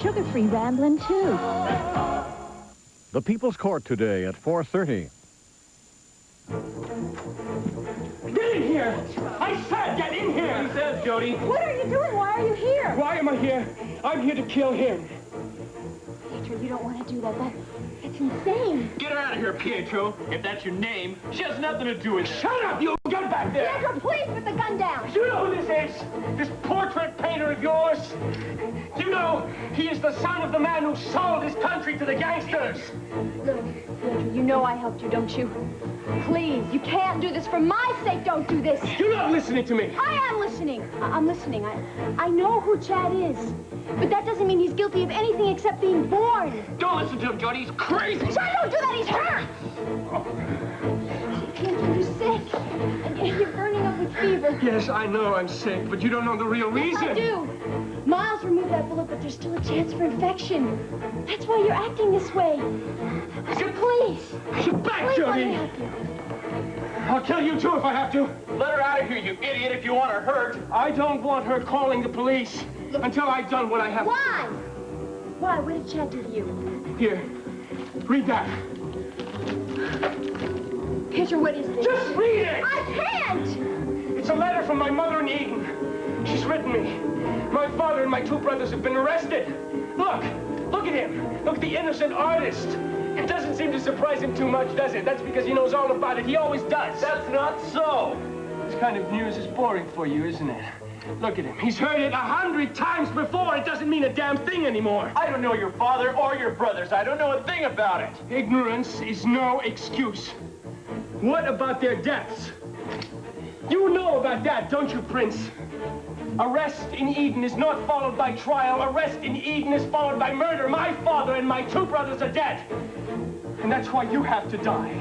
Sugar-free rambling, too. The People's Court today at 4:30. Get in here! I said get in here! He says, Jody. What are you doing? Why are you here? Why am I here? I'm here to kill him. Pietro, you don't want to do that. That's insane. Get her out of here, Pietro. If that's your name, she has nothing to do with it. Shut up, you gun back there! Pietro, please put the gun down. You know who this is? This portrait painter of yours? You know he is the son of the man who sold his country to the gangsters. Look, Pietro, you know I helped you, don't you? Please, you can't do this. For my sake, don't do this. You're not listening to me. I am listening. I'm listening. I know who Chad is. But that doesn't mean he's guilty of anything except being born. Don't listen to him, Jody. He's crazy. Chad, don't do that. He's hurt. Pietro, you're sick. And you're burning up with fever. Yes, I know I'm sick, but you don't know the real reason. Yes, I do. Miles removed that bullet, but there's still a chance for infection. That's why you're acting this way. So please. Get back, Please let Jody. me help you. I'll kill you, too, if I have to. Let her out of here, you idiot, if you want her hurt. I don't want her calling the police until I've done what I have. Why? Why? What did Chad do to you? Here, read that. Pietro, what is this? Just read it! I can't! It's a letter from my mother in Eden. She's written me. My father and my two brothers have been arrested. Look at him. Look at the innocent artist. It doesn't seem to surprise him too much, does it? That's because he knows all about it. He always does. That's not so. This kind of news is boring for you, isn't it? Look at him. He's heard it 100 times before. It doesn't mean a damn thing anymore. I don't know your father or your brothers. I don't know a thing about it. Ignorance is no excuse. What about their deaths? You know about that, don't you, Prince? Arrest in Eden is not followed by trial. Arrest in Eden is followed by murder. My father and my two brothers are dead. And that's why you have to die.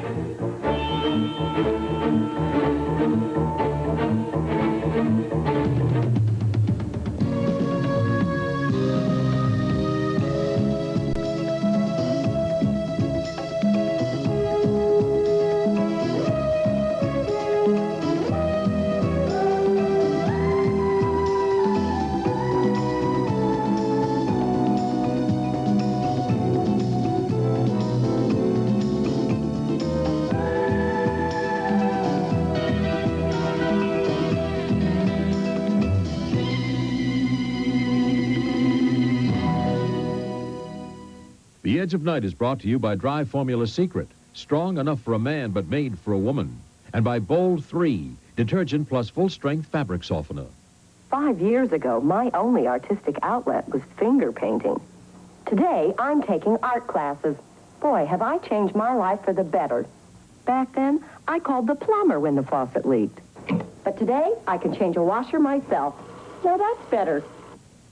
The Edge of Night is brought to you by Dry Formula Secret, strong enough for a man but made for a woman. And by Bold 3, detergent plus full-strength fabric softener. 5 years ago, my only artistic outlet was finger painting. Today, I'm taking art classes. Boy, have I changed my life for the better. Back then, I called the plumber when the faucet leaked. But today, I can change a washer myself. Now that's better.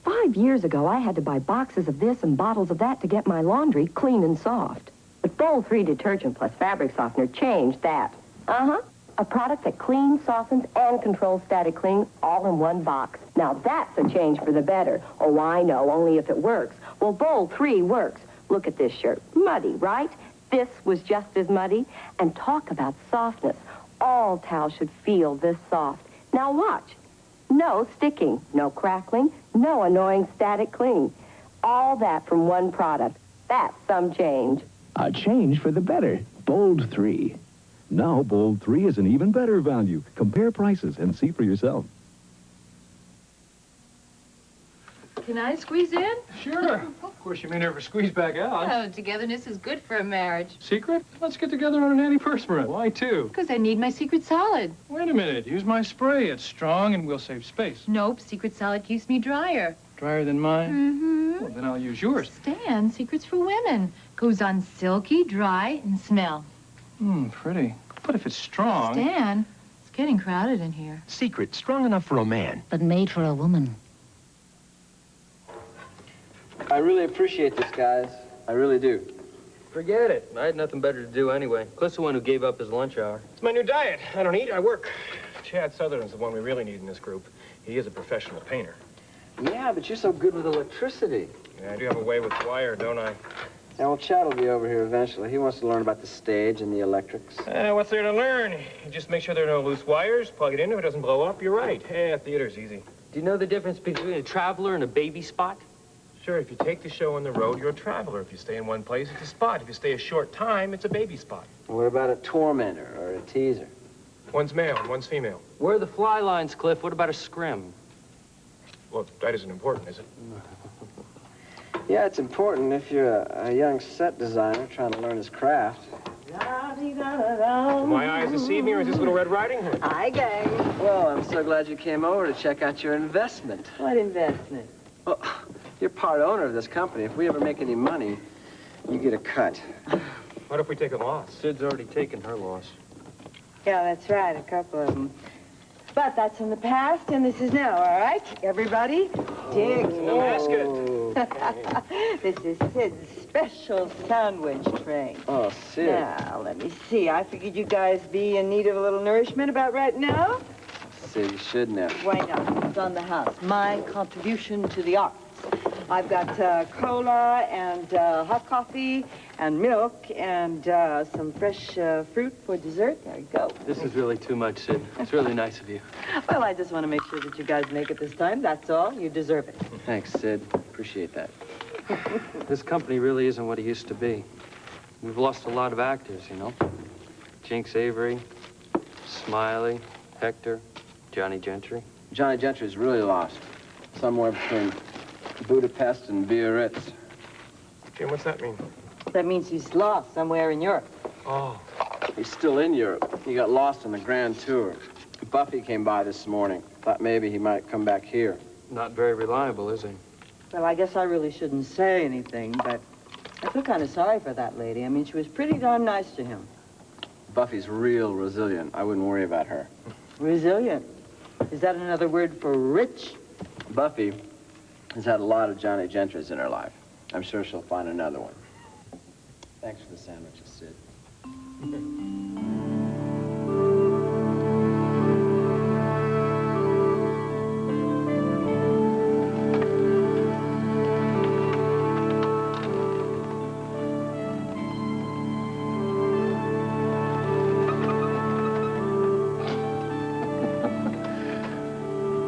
5 years ago, I had to buy boxes of this and bottles of that to get my laundry clean and soft. But Bold 3 detergent plus fabric softener changed that. A product that cleans, softens, and controls static cling all in one box. Now that's a change for the better. Oh, I know, only if it works. Well, Bold 3 works. Look at this shirt. Muddy, right? This was just as muddy. And talk about softness. All towels should feel this soft. Now watch. No sticking, no crackling, no annoying static cling. All that from one product. That's some change. A change for the better. Bold 3. Now Bold 3 is an even better value. Compare prices and see for yourself. Can I squeeze in? Sure. Of course, you may never squeeze back out. Oh, togetherness is good for a marriage. Secret? Let's get together on an antiperspirant. Why two? Because I need my secret solid. Wait a minute. Use my spray. It's strong and we'll save space. Nope, secret solid keeps me drier. Drier than mine? Mm-hmm. Well, then I'll use yours. Stan, secrets for women. Goes on silky, dry, and smell. Pretty. But if it's strong... Stan, it's getting crowded in here. Secret, strong enough for a man. But made for a woman. I really appreciate this, guys. I really do. Forget it. I had nothing better to do anyway. Cliff's the one who gave up his lunch hour. It's my new diet. I don't eat, I work. Chad Sutherland's the one we really need in this group. He is a professional painter. Yeah, but you're so good with electricity. Yeah, I do have a way with wire, don't I? Yeah, well, Chad will be over here eventually. He wants to learn about the stage and the electrics. What's there to learn? You just make sure there are no loose wires, plug it in, if it doesn't blow up, you're right. Yeah, theater's easy. Do you know the difference between a traveler and a baby spot? Sure, if you take the show on the road, you're a traveler. If you stay in one place, it's a spot. If you stay a short time, it's a baby spot. What about a tormentor or a teaser? One's male and one's female. Where are the fly lines, Cliff? What about a scrim? Well, that isn't important, is it? Yeah, it's important if you're a young set designer trying to learn his craft. My eyes deceive me, or is this Little Red Riding Hood? Hi, gang. Well, I'm so glad you came over to check out your investment. What investment? Well, you're part owner of this company. If we ever make any money, you get a cut. What if we take a loss? Sid's already taken her loss. Yeah, that's right, a couple of them. But that's in the past, and this is now, all right? Everybody, dig in. This is Sid's special sandwich train. Oh, Sid. Now, let me see. I figured you guys be in need of a little nourishment about right now. Sid, you should know. Why not? It's on the house. My contribution to the arts. I've got cola and hot coffee and milk and some fresh fruit for dessert. There you go. This is really too much, Sid. It's really nice of you. Well, I just want to make sure that you guys make it this time. That's all. You deserve it. Thanks, Sid. Appreciate that. This company really isn't what it used to be. We've lost a lot of actors, you know. Jinx Avery, Smiley, Hector, Johnny Gentry. Johnny Gentry's really lost. Somewhere between Budapest and Biarritz. Jim, what's that mean? That means he's lost somewhere in Europe. Oh. He's still in Europe. He got lost on the Grand Tour. Buffy came by this morning. Thought maybe he might come back here. Not very reliable, is he? Well, I guess I really shouldn't say anything, but I feel kind of sorry for that lady. I mean, she was pretty darn nice to him. Buffy's real resilient. I wouldn't worry about her. Resilient? Is that another word for rich? Buffy has had a lot of Johnny Gentrys in her life. I'm sure she'll find another one. Thanks for the sandwiches, Sid.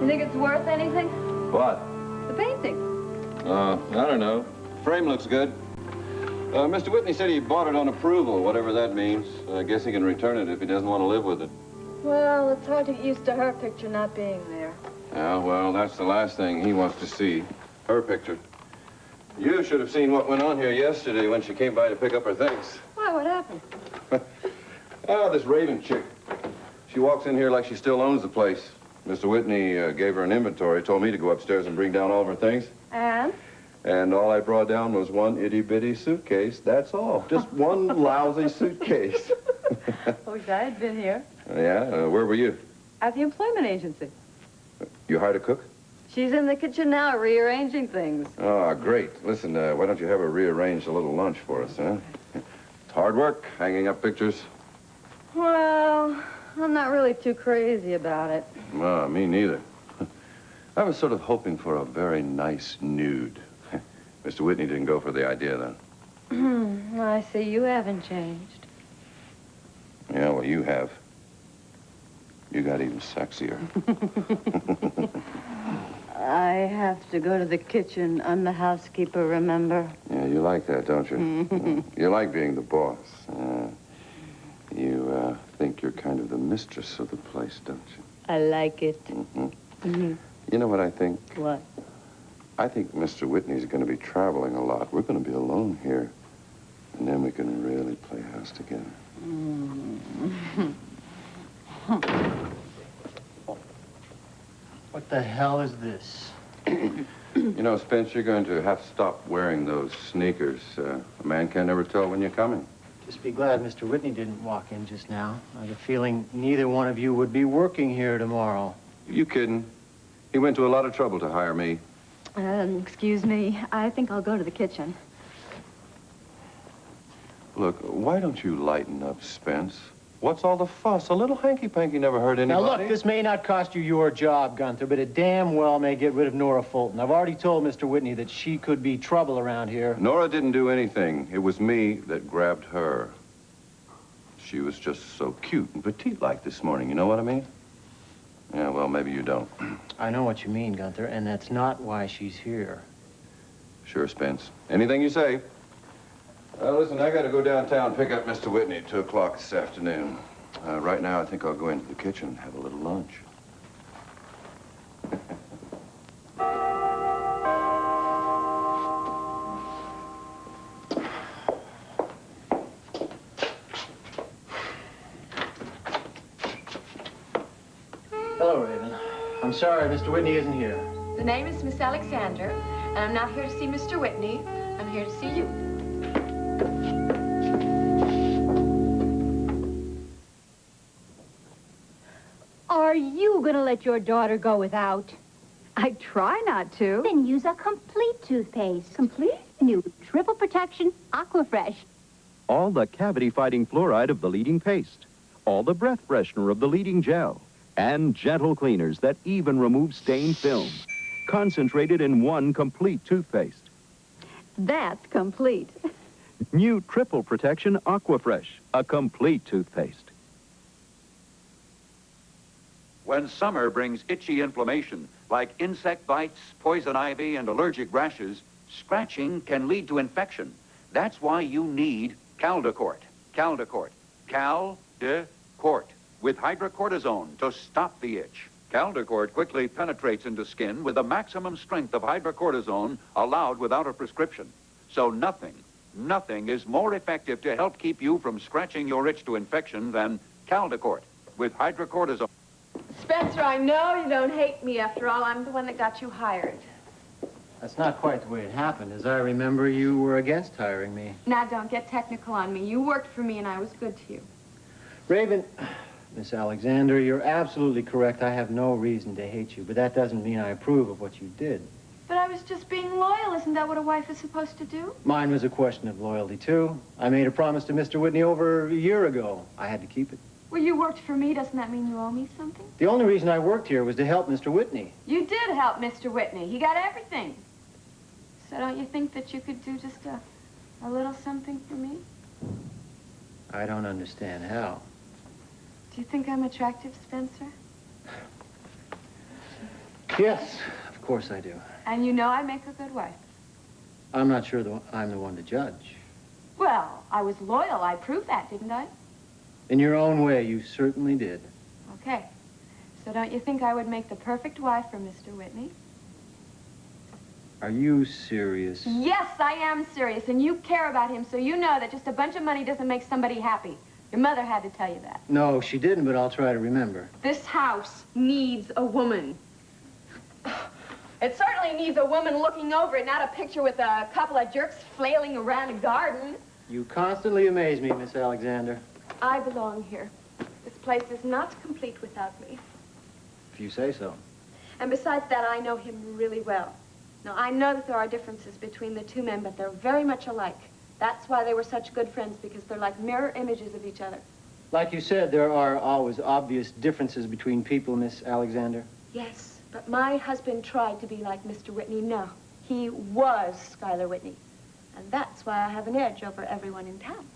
You think it's worth anything? What? The painting. I don't know. Frame looks good. Mr. Whitney said he bought it on approval, whatever that means. I guess he can return it if he doesn't want to live with it. Well, it's hard to get used to her picture not being there. Yeah, well, that's the last thing he wants to see. Her picture. You should have seen what went on here yesterday when she came by to pick up her things. Why, what happened? Oh, this raving chick. She walks in here like she still owns the place. Mr. Whitney gave her an inventory, told me to go upstairs and bring down all of her things. And? And all I brought down was one itty-bitty suitcase, that's all. Just one lousy suitcase. Wish I had been here. Yeah? Where were you? At the employment agency. You hired a cook? She's in the kitchen now, rearranging things. Oh, great. Listen, why don't you have her rearrange a little lunch for us, huh? It's hard work, hanging up pictures. Well, I'm not really too crazy about it. No, me neither. I was sort of hoping for a very nice nude. Mr. Whitney didn't go for the idea, then. I see you haven't changed. Yeah, well, you have. You got even sexier. I have to go to the kitchen. I'm the housekeeper, remember? Yeah, you like that, don't you? You like being the boss. You think you're kind of the mistress of the place, don't you? I like it. You know what I think? What? I think Mr. Whitney's going to be traveling a lot. We're going to be alone here. And then we can really play house together. What the hell is this? You know, Spence, you're going to have to stop wearing those sneakers. A man can't ever tell when you're coming. Just be glad Mr. Whitney didn't walk in just now. I have a feeling neither one of you would be working here tomorrow. You kidding? He went to a lot of trouble to hire me. Excuse me. I think I'll go to the kitchen. Look, why don't you lighten up, Spence? What's all the fuss? A little hanky-panky never hurt anybody. Now, look, this may not cost you your job, Gunther, but it damn well may get rid of Nora Fulton. I've already told Mr. Whitney that she could be trouble around here. Nora didn't do anything. It was me that grabbed her. She was just so cute and petite-like this morning, you know what I mean? Yeah, well, maybe you don't. I know what you mean, Gunther, and that's not why she's here. Sure, Spence. Anything you say. Listen, I got to go downtown and pick up Mr. Whitney at 2 o'clock this afternoon. Right now, I think I'll go into the kitchen and have a little lunch. Hello, Raven. I'm sorry Mr. Whitney isn't here. The name is Miss Alexander, and I'm not here to see Mr. Whitney. I'm here to see you. Are you gonna let your daughter go without? I try not to. Then use a complete toothpaste. Complete? New triple protection Aquafresh. All the cavity-fighting fluoride of the leading paste. All the breath freshener of the leading gel. And gentle cleaners that even remove stained film. Concentrated in one complete toothpaste. That's complete. New triple protection Aquafresh. A complete toothpaste. When summer brings itchy inflammation, like insect bites, poison ivy, and allergic rashes, scratching can lead to infection. That's why you need Caldecort. Caldecort. Cal-de-Cort. With hydrocortisone to stop the itch. Caldecort quickly penetrates into skin with the maximum strength of hydrocortisone allowed without a prescription. So nothing is more effective to help keep you from scratching your itch to infection than Caldecort with hydrocortisone. Spencer, I know you don't hate me. After all, I'm the one that got you hired. That's not quite the way it happened. As I remember, you were against hiring me. Now, don't get technical on me. You worked for me, and I was good to you. Raven, Miss Alexander, you're absolutely correct. I have no reason to hate you, but that doesn't mean I approve of what you did. But I was just being loyal. Isn't that what a wife is supposed to do? Mine was a question of loyalty, too. I made a promise to Mr. Whitney over a year ago. I had to keep it. Well, you worked for me. Doesn't that mean you owe me something? The only reason I worked here was to help Mr. Whitney. You did help Mr. Whitney. He got everything. So don't you think that you could do just a little something for me? I don't understand how. Do you think I'm attractive, Spencer? Yes, of course I do. And you know I make a good wife. I'm not sure I'm the one to judge. Well, I was loyal. I proved that, didn't I? In your own way, you certainly did. Okay. So don't you think I would make the perfect wife for Mr. Whitney? Are you serious? Yes, I am serious. And you care about him, so you know that just a bunch of money doesn't make somebody happy. Your mother had to tell you that. No, she didn't, but I'll try to remember. This house needs a woman. It certainly needs a woman looking over it, not a picture with a couple of jerks flailing around a garden. You constantly amaze me, Miss Alexander. I belong here. This place is not complete without me. If you say so. And besides that, I know him really well. Now, I know that there are differences between the two men, but they're very much alike. That's why they were such good friends, because they're like mirror images of each other. Like you said, there are always obvious differences between people, Miss Alexander. Yes, but my husband tried to be like Mr. Whitney. No, he was Schuyler Whitney. And that's why I have an edge over everyone in town.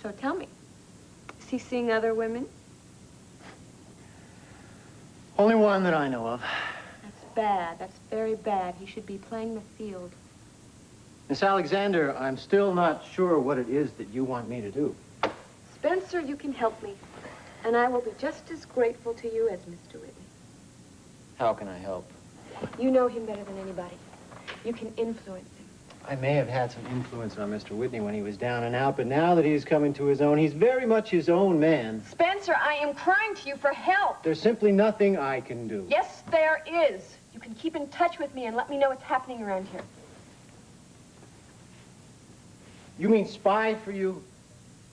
So tell me, is he seeing other women? Only one that I know of. That's bad. That's very bad. He should be playing the field. Miss Alexander, I'm still not sure what it is that you want me to do. Spencer, you can help me. And I will be just as grateful to you as Mr. Whitney. How can I help? You know him better than anybody. You can influence him. I may have had some influence on Mr. Whitney when he was down and out, but now that he's coming to his own, he's very much his own man. Spencer, I am crying to you for help. There's simply nothing I can do. Yes, there is. You can keep in touch with me and let me know what's happening around here. You mean spy for you?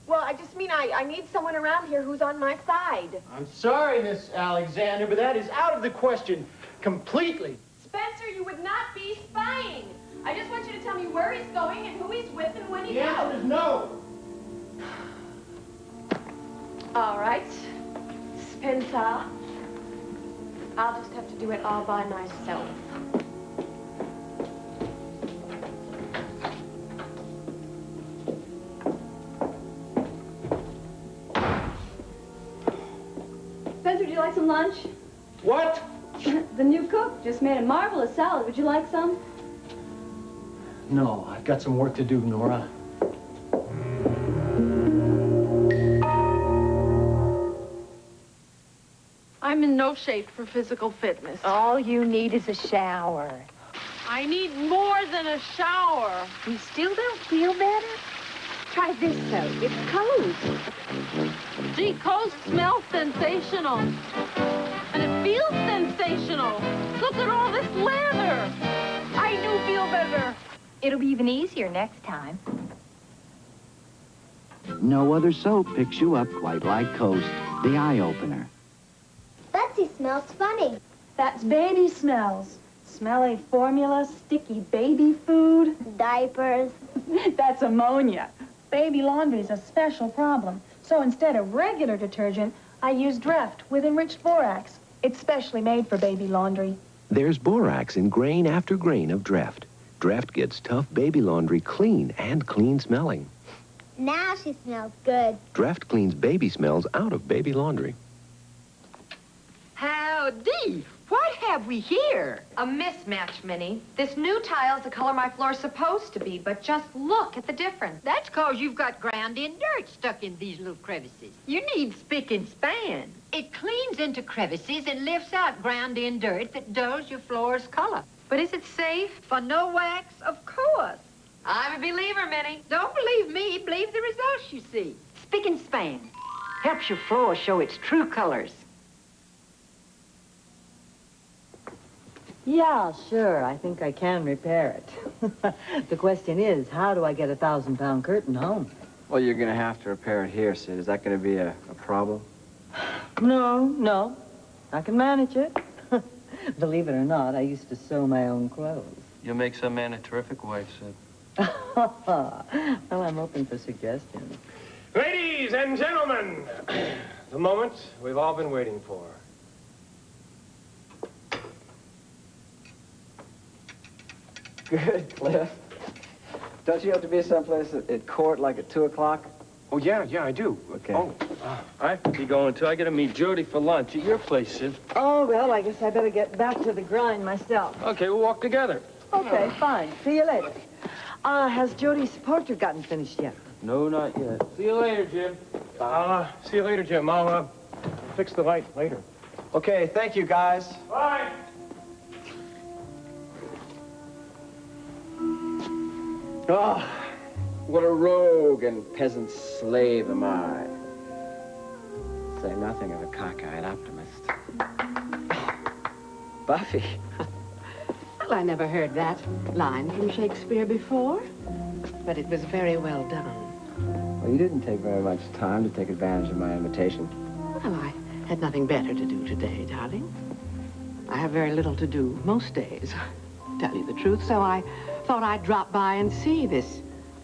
Well, I just mean I need someone around here who's on my side. I'm sorry, Miss Alexander, but that is out of the question completely. Spencer, you would not be spying. I just want you to tell me where he's going and who he's with and when he goes. The answer is no. All right. Spencer. I'll just have to do it all by myself. Spencer, would you like some lunch? What? The new cook just made a marvelous salad. Would you like some? No, I've got some work to do, Nora. I'm in no shape for physical fitness. All you need is a shower. I need more than a shower. You still don't feel better? Try this soap. It's Coast. Gee, Coast smells sensational. And it feels sensational. Look at all this lather. I do feel better. It'll be even easier next time. No other soap picks you up quite like Coast, the eye-opener. Betsy smells funny. That's baby smells. Smelly formula, sticky baby food. Diapers. That's ammonia. Baby laundry's a special problem. So instead of regular detergent, I use Dreft with enriched borax. It's specially made for baby laundry. There's borax in grain after grain of Dreft. Dreft gets tough baby laundry clean and clean smelling. Now she smells good. Dreft cleans baby smells out of baby laundry. Howdy! What have we here? A mismatch, Minnie. This new tile's the color my floor's supposed to be, but just look at the difference. That's 'cause you've got ground-in dirt stuck in these little crevices. You need spick and span. It cleans into crevices and lifts out ground-in dirt that dulls your floor's color. But is it safe? For no wax, of course. I'm a believer, Minnie. Don't believe me, believe the results you see. Spick and span helps your floor show its true colors. Yeah, sure. I think I can repair it. The question is, how do I get a 1,000-pound curtain home? Well, you're going to have to repair it here, Sid. Is that going to be a problem? No. I can manage it. Believe it or not, I used to sew my own clothes. You'll make some man a terrific wife, Sid. Well, I'm open for suggestions. Ladies and gentlemen, the moment we've all been waiting for. Good, Cliff. Don't you have to be someplace at court like at 2 o'clock? Oh, yeah, I do. Okay. Oh, I have to be going, too. I got to meet Jody for lunch at your place, Sid. Oh, well, I guess I better get back to the grind myself. Okay, we'll walk together. Okay, fine. See you later. Has Jody's portrait gotten finished yet? No, not yet. See you later, Jim. I'll see you later, Jim. I'll fix the light later. Okay, thank you, guys. Bye. Oh, what a rogue and peasant slave am I. Say nothing of a cockeyed optimist. Buffy. Well, I never heard that line from Shakespeare before, but it was very well done. Well, you didn't take very much time to take advantage of my invitation. Well, I had nothing better to do today, darling. I have very little to do most days, to tell you the truth, so I thought I'd drop by and see this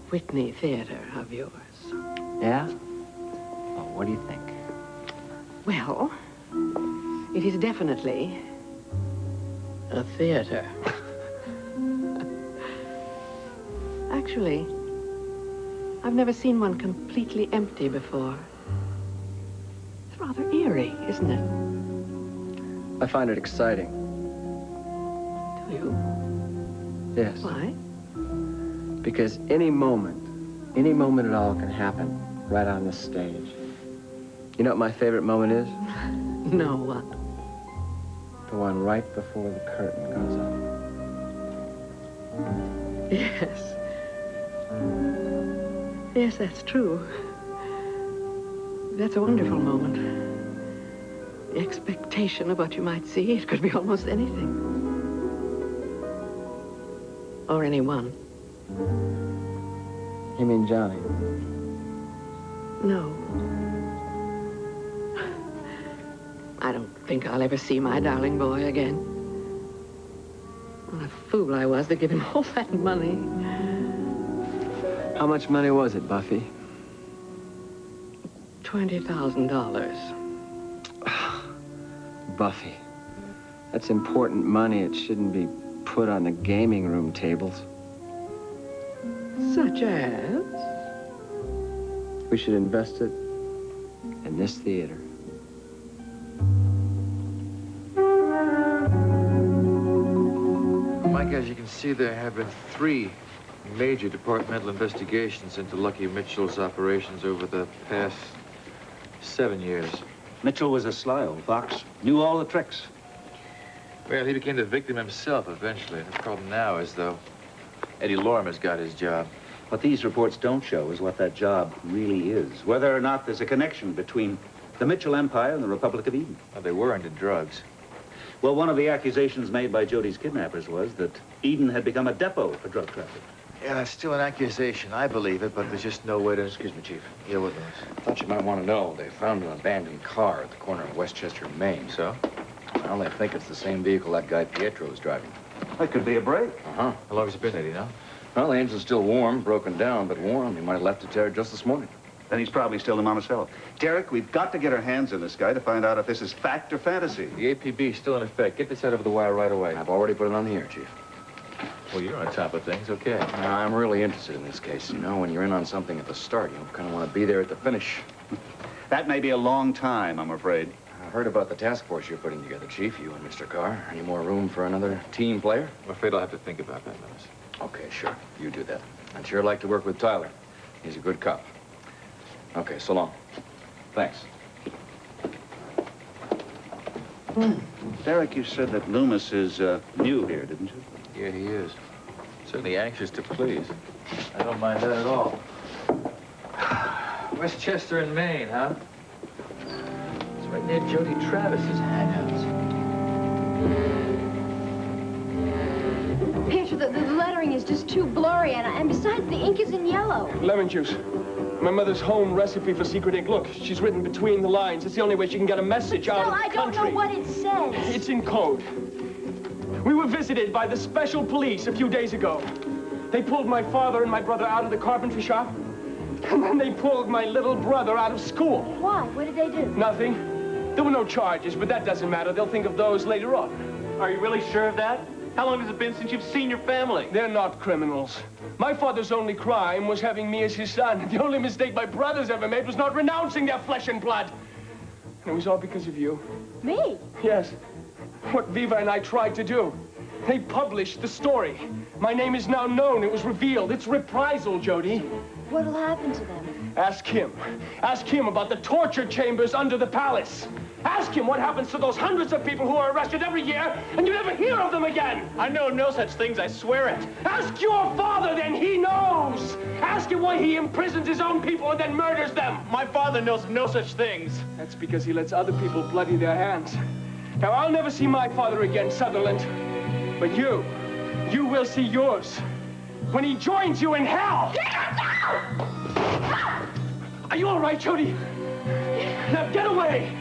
Whitney Theater of yours. Yeah? Well, what do you think? Well, it is definitely a theater. Actually, I've never seen one completely empty before. It's rather eerie, isn't it? I find it exciting. Do you? Yes. Why? Because any moment at all can happen right on this stage. You know what my favorite moment is? No, what? The one right before the curtain goes up. Yes. Yes, that's true. That's a wonderful moment. The expectation of what you might see, it could be almost anything. Or anyone. You mean Johnny? No. I don't think I'll ever see my darling boy again. What a fool I was to give him all that money. How much money was it, Buffy? $20,000. Buffy, that's important money. It shouldn't be put on the gaming room tables. Such as? We should invest it in this theater. Mike, as you can see, there have been 3 Major departmental investigations into Lucky Mitchell's operations over the past 7 years. Mitchell was a sly old fox. Knew all the tricks. Well, he became the victim himself eventually. The problem now is, though, Eddie Lorimer's got his job. What these reports don't show is what that job really is. Whether or not there's a connection between the Mitchell Empire and the Republic of Eden. Well, they were into drugs. Well, one of the accusations made by Jody's kidnappers was that Eden had become a depot for drug traffic. Yeah, that's still an accusation. I believe it, but there's just no way to... Excuse me, Chief. Yeah, what, Lewis? I thought you might want to know. They found an abandoned car at the corner of Westchester and Main. So? Well, they think it's the same vehicle that guy Pietro was driving. That could be a break. Uh-huh. How long has it been, Eddie, now? Well, the engine's still warm, broken down, but warm. He might have left it there just this morning. Then he's probably still in Monticello. Derek, we've got to get our hands on this guy to find out if this is fact or fantasy. The APB's still in effect. Get this out over the wire right away. I've already put it on the air, Chief. Well, you're on top of things, okay. I'm really interested in this case. You know, when you're in on something at the start, you kind of want to be there at the finish. That may be a long time, I'm afraid. I heard about the task force you're putting together, Chief, you and Mr. Carr. Any more room for another team player? I'm afraid I'll have to think about that, Lewis. Okay, sure. You do that. I'd sure like to work with Tyler. He's a good cop. Okay, so long. Thanks. Derek, you said that Loomis is new here, didn't you? Yeah, he is. Certainly anxious to please. I don't mind that at all. Westchester and Maine, huh? It's right near Jody Travis's hangouts. Pietro, the lettering is just too blurry, and besides, the ink is in yellow. Lemon juice. My mother's home recipe for secret ink. Look, she's written between the lines. It's the only way she can get a message out of the country. I don't know what it says. It's in code. We were visited by the special police a few days ago. They pulled my father and my brother out of the carpentry shop. And then they pulled my little brother out of school. Why? What did they do? Nothing. There were no charges, but that doesn't matter. They'll think of those later on. Are you really sure of that? How long has it been since you've seen your family? They're not criminals. My father's only crime was having me as his son. The only mistake my brothers ever made was not renouncing their flesh and blood. And it was all because of you. Me? Yes. What Viva and I tried to do. They published the story. My name is now known. It was revealed. It's reprisal, Jody. What'll happen to them? Ask him. Ask him about the torture chambers under the palace. Ask him what happens to those hundreds of people who are arrested every year, and you never hear of them again. I know no such things, I swear it. Ask your father, then he knows. Ask him why he imprisons his own people and then murders them. My father knows no such things. That's because he lets other people bloody their hands. Now, I'll never see my father again, Sutherland. But you will see yours when he joins you in hell. Are you all right, Jody? Now get away.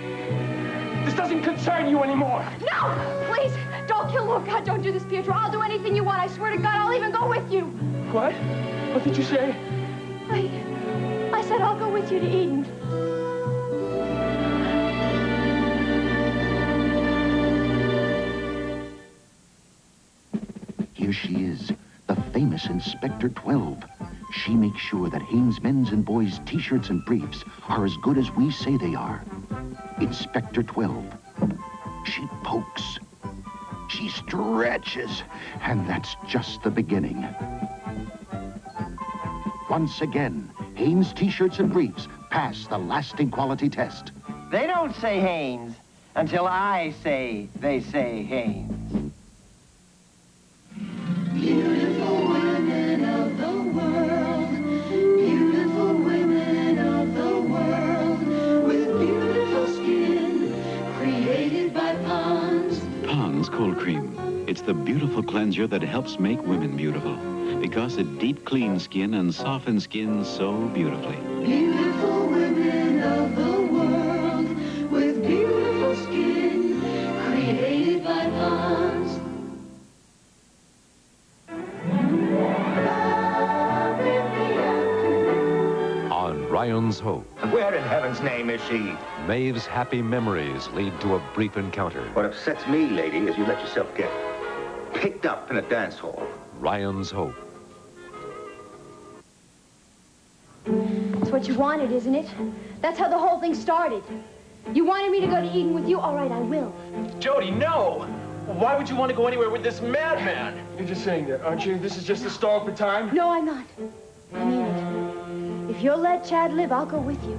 This doesn't concern you anymore. No! Please, don't kill Lord God. Don't do this, Pietro. I'll do anything you want. I swear to God, I'll even go with you. What? What did you say? I said I'll go with you to Eden. Here she is, the famous Inspector 12. She makes sure that Hanes men's and boys' t-shirts and briefs are as good as we say they are. Inspector 12. She pokes. She stretches. And that's just the beginning. Once again, Hanes t-shirts and briefs pass the lasting quality test. They don't say Hanes until I say they say Hanes. Beautiful women of the world, beautiful women of the world, with beautiful skin, created by Pond's. Pond's Cold Cream. It's the beautiful cleanser that helps make women beautiful, because it deep cleans skin and softens skin so beautifully. Beautiful women of the world, with beautiful skin, created by Pond's. Ryan's hope. Where in heaven's name is she? Maeve's happy memories lead to a brief encounter. What upsets me, lady, is you let yourself get picked up in a dance hall. Ryan's hope. It's what you wanted, isn't it? That's how the whole thing started. You wanted me to go to Eden with you? All right, I will. Jody, no! Why would you want to go anywhere with this madman? You're just saying that, aren't you? This is just a stall for time? No, I'm not. I mean it. If you'll let Chad live, I'll go with you.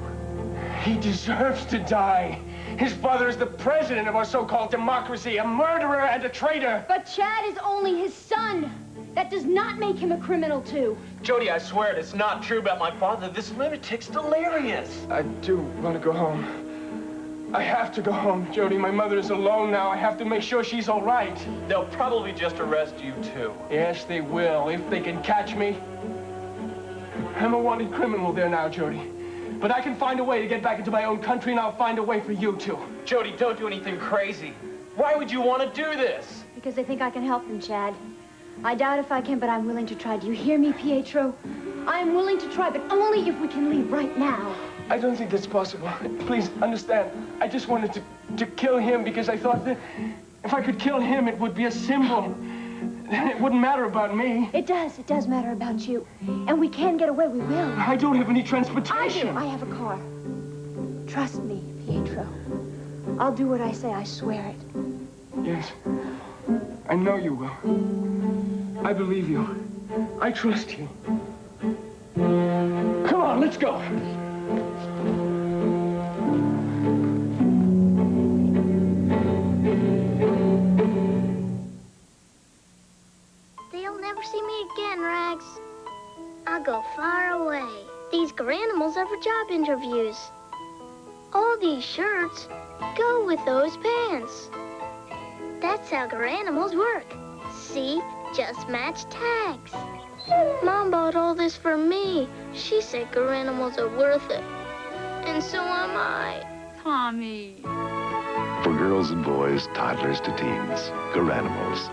He deserves to die. His father is the president of our so-called democracy, a murderer and a traitor. But Chad is only his son. That does not make him a criminal, too. Jody, I swear it's not true about my father. This lunatic's delirious. I do want to go home. I have to go home, Jody. My mother is alone now. I have to make sure she's all right. They'll probably just arrest you, too. Yes, they will, if they can catch me. I'm a wanted criminal there now, Jody. But I can find a way to get back into my own country, and I'll find a way for you, too. Jody, don't do anything crazy. Why would you want to do this? Because I think I can help him, Chad. I doubt if I can, but I'm willing to try. Do you hear me, Pietro? I'm willing to try, but only if we can leave right now. I don't think that's possible. Please, understand. I just wanted to kill him because I thought that if I could kill him, it would be a symbol. It wouldn't matter about me. It does matter about you. And we can get away, we will. I don't have any transportation. I do. I have a car. Trust me, Pietro. I'll do what I say, I swear it. Yes. I know you will. I believe you. I trust you. Come on, let's go. They'll never see me again, Rags. I'll go far away. These Garanimals are for job interviews. All these shirts go with those pants. That's how Garanimals work. See? Just match tags. Mom bought all this for me. She said Garanimals are worth it. And so am I. Tommy. For girls and boys, toddlers to teens, Garanimals.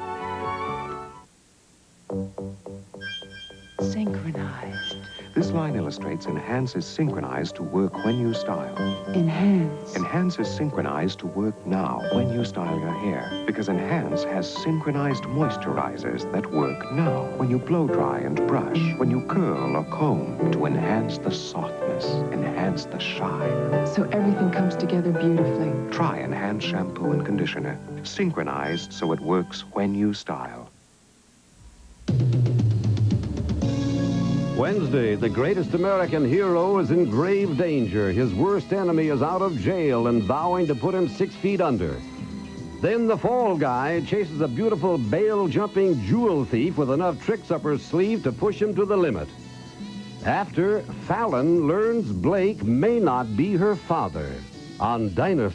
Synchronized. This line illustrates Enhance is synchronized to work when you style. Enhance. Enhance is synchronized to work now when you style your hair. Because Enhance has synchronized moisturizers that work now when you blow dry and brush, when you curl or comb, to enhance the softness, enhance the shine. So everything comes together beautifully. Try Enhance shampoo and conditioner. Synchronized so it works when you style. Wednesday, the greatest American hero is in grave danger. His worst enemy is out of jail and vowing to put him 6 feet under. Then the fall guy chases a beautiful bail-jumping jewel thief with enough tricks up her sleeve to push him to the limit. After, Fallon learns Blake may not be her father on Diner.